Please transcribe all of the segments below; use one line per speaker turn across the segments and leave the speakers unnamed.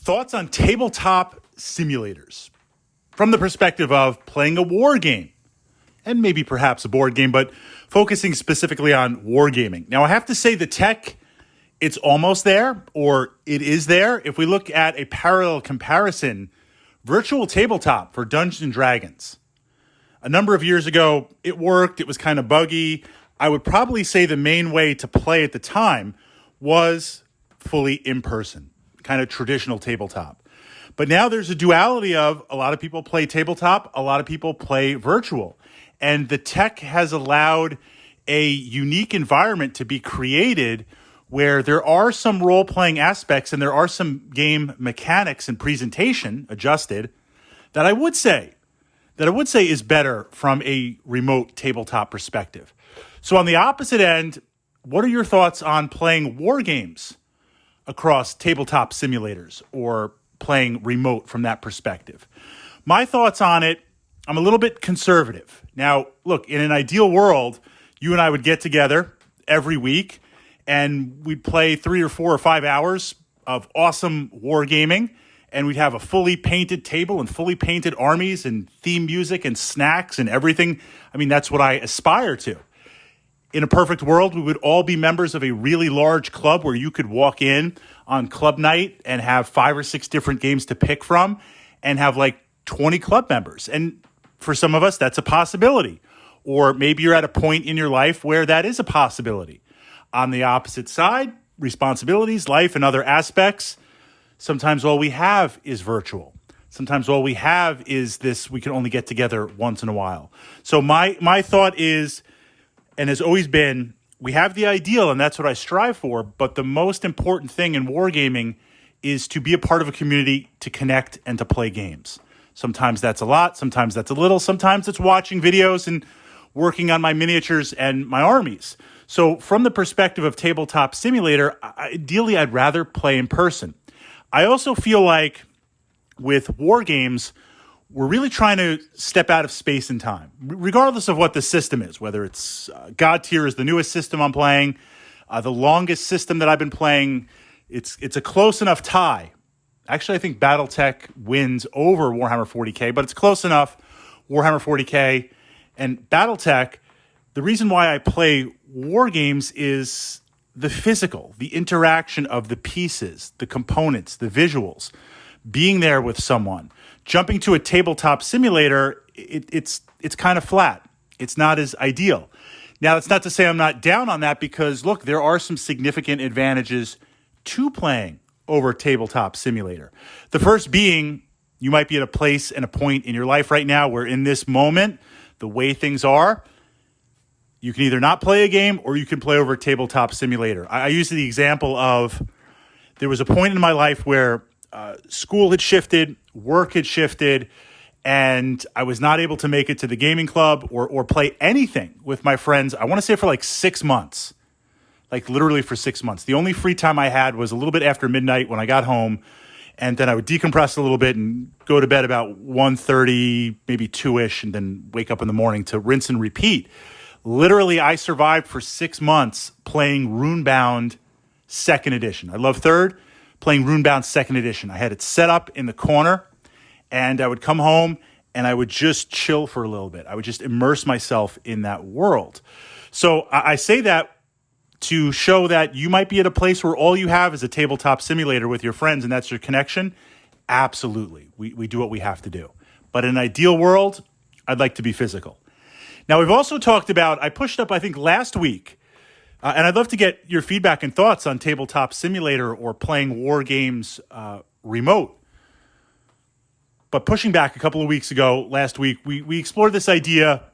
thoughts on tabletop simulators from the perspective of playing a war game and maybe perhaps a board game, but focusing specifically on wargaming. Now, I have to say the tech, it's almost there, or it is there. If we look at a parallel comparison, virtual tabletop for Dungeons and Dragons. A number of years ago, it worked. It was kind of buggy. I would probably say the main way to play at the time was fully in person, kind of traditional tabletop. But now there's a duality of a lot of people play tabletop, a lot of people play virtual. And the tech has allowed a unique environment to be created where there are some role-playing aspects and there are some game mechanics and presentation adjusted that I would say is better from a remote tabletop perspective. So on the opposite end, what are your thoughts on playing war games across tabletop simulators or playing remote from that perspective? My thoughts on it, I'm a little bit conservative. Now, look, in an ideal world, you and I would get together every week and we'd play 3 or 4 or 5 hours of awesome wargaming, and we'd have a fully painted table and fully painted armies and theme music and snacks and everything. I mean, that's what I aspire to. In a perfect world, we would all be members of a really large club where you could walk in on club night and have 5 or 6 different games to pick from and have like 20 club members. And for some of us, that's a possibility. Or maybe you're at a point in your life where that is a possibility. On the opposite side, responsibilities, life, and other aspects, sometimes all we have is virtual. Sometimes all we have is this, we can only get together once in a while. So my thought is, and has always been, we have the ideal, and that's what I strive for, but the most important thing in wargaming is to be a part of a community, to connect and to play games. Sometimes that's a lot, sometimes that's a little, sometimes it's watching videos and working on my miniatures and my armies. So from the perspective of tabletop simulator, ideally I'd rather play in person. I also feel like with war games, we're really trying to step out of space and time, regardless of what the system is, whether it's God Tier is the newest system I'm playing, the longest system that I've been playing. It's a close enough tie. Actually, I think Battletech wins over Warhammer 40K, but it's close enough. Warhammer 40K and Battletech, the reason why I play war games is the physical, the interaction of the pieces, the components, the visuals, being there with someone. Jumping to a tabletop simulator, it's kind of flat. It's not as ideal. Now, that's not to say I'm not down on that because, look, there are some significant advantages to playing over tabletop simulator. The first being, you might be at a place and a point in your life right now where in this moment, the way things are, you can either not play a game or you can play over a tabletop simulator. I use the example of there was a point in my life where school had shifted, work had shifted, and I was not able to make it to the gaming club or play anything with my friends. I want to say for like 6 months, like literally for 6 months. The only free time I had was a little bit after midnight when I got home, and then I would decompress a little bit and go to bed about 1:30, maybe 2-ish, and then wake up in the morning to rinse and repeat. Literally, I survived for 6 months playing Runebound 2nd Edition. I love 3rd, playing Runebound 2nd Edition. I had it set up in the corner, and I would come home, and I would just chill for a little bit. I would just immerse myself in that world. So I say that to show that you might be at a place where all you have is a tabletop simulator with your friends, and that's your connection. Absolutely. We do what we have to do. But in an ideal world, I'd like to be physical. Now, we've also talked about, I pushed up, I think, last week, and I'd love to get your feedback and thoughts on tabletop simulator or playing war games remote. But pushing back a couple of weeks ago, last week, we explored this idea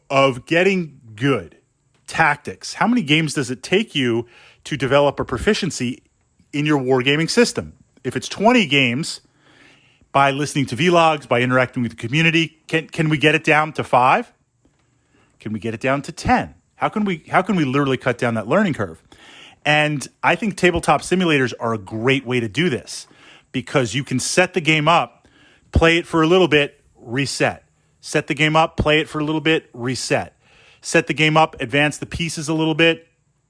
of getting good tactics. How many games does it take you to develop a proficiency in your wargaming system? If it's 20 games, by listening to vlogs, by interacting with the community, can we get it down to 5? Can we get it down to 10? How can we literally cut down that learning curve? And I think tabletop simulators are a great way to do this because you can set the game up, play it for a little bit, reset. Set the game up, play it for a little bit, reset. Set the game up, advance the pieces a little bit,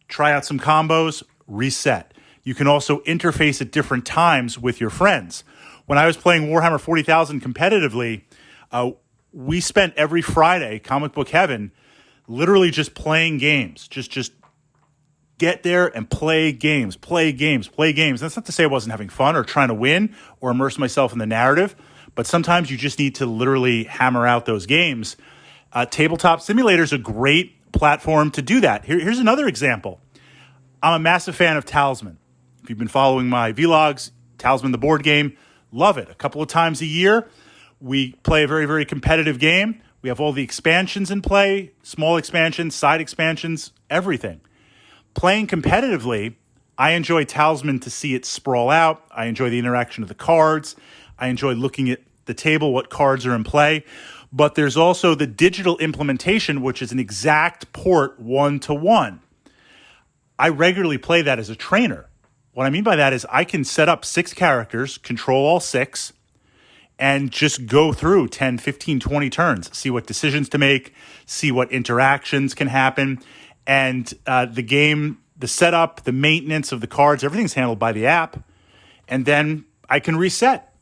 try out some combos, reset. You can also interface at different times with your friends. When I was playing Warhammer 40,000 competitively, we spent every Friday, Comic Book Heaven, literally just playing games. Just get there and play games. That's not to say I wasn't having fun or trying to win or immerse myself in the narrative, but sometimes you just need to literally hammer out those games. Tabletop Simulator is a great platform to do that. Here's another example. I'm a massive fan of Talisman. If you've been following my vlogs, Talisman the board game, love it. A couple of times a year, we play a very, very competitive game. We have all the expansions in play, small expansions, side expansions, everything. Playing competitively, I enjoy Talisman to see it sprawl out. I enjoy the interaction of the cards. I enjoy looking at the table, what cards are in play. But there's also the digital implementation, which is an exact port 1-to-1. I regularly play that as a trainer. What I mean by that is I can set up 6 characters, control all 6, and just go through 10, 15, 20 turns, see what decisions to make, see what interactions can happen. And the game, the setup, the maintenance of the cards, everything's handled by the app. And then I can reset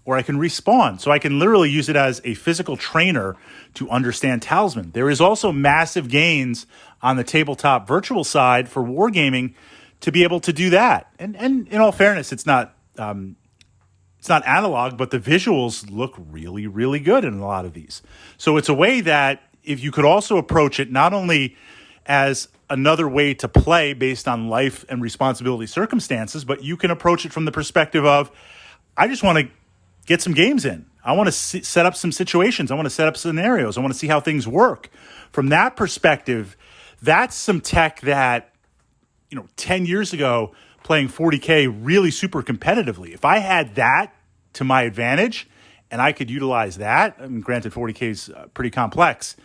or I can respawn. So I can literally use it as a physical trainer to understand Talisman. There is also massive gains on the tabletop virtual side for Wargaming to be able to do that. And in all fairness, it's not analog, but the visuals look really, really good in a lot of these. So it's a way that if you could also approach it not only as another way to play based on life and responsibility circumstances, but you can approach it from the perspective of, I just want to get some games in. I want to set up some situations. I want to set up scenarios. I want to see how things work. From that perspective, that's some tech that, 10 years ago, playing 40K really super competitively. If I had that to my advantage and I could utilize that, granted 40K is pretty complex,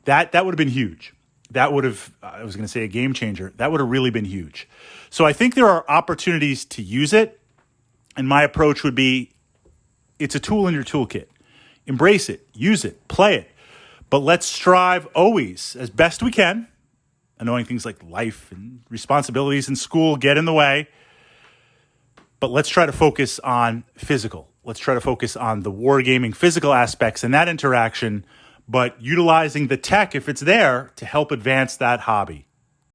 that would have been huge. That would have, I was going to say a game changer. That would have really been huge. So I think there are opportunities to use it. And my approach would be, it's a tool in your toolkit. Embrace it, use it, play it. But let's strive always, as best we can, knowing things like life and responsibilities in school get in the way. But let's try to focus on physical. Let's try to focus on the wargaming physical aspects and that interaction, but utilizing the tech, if it's there, to help advance that hobby.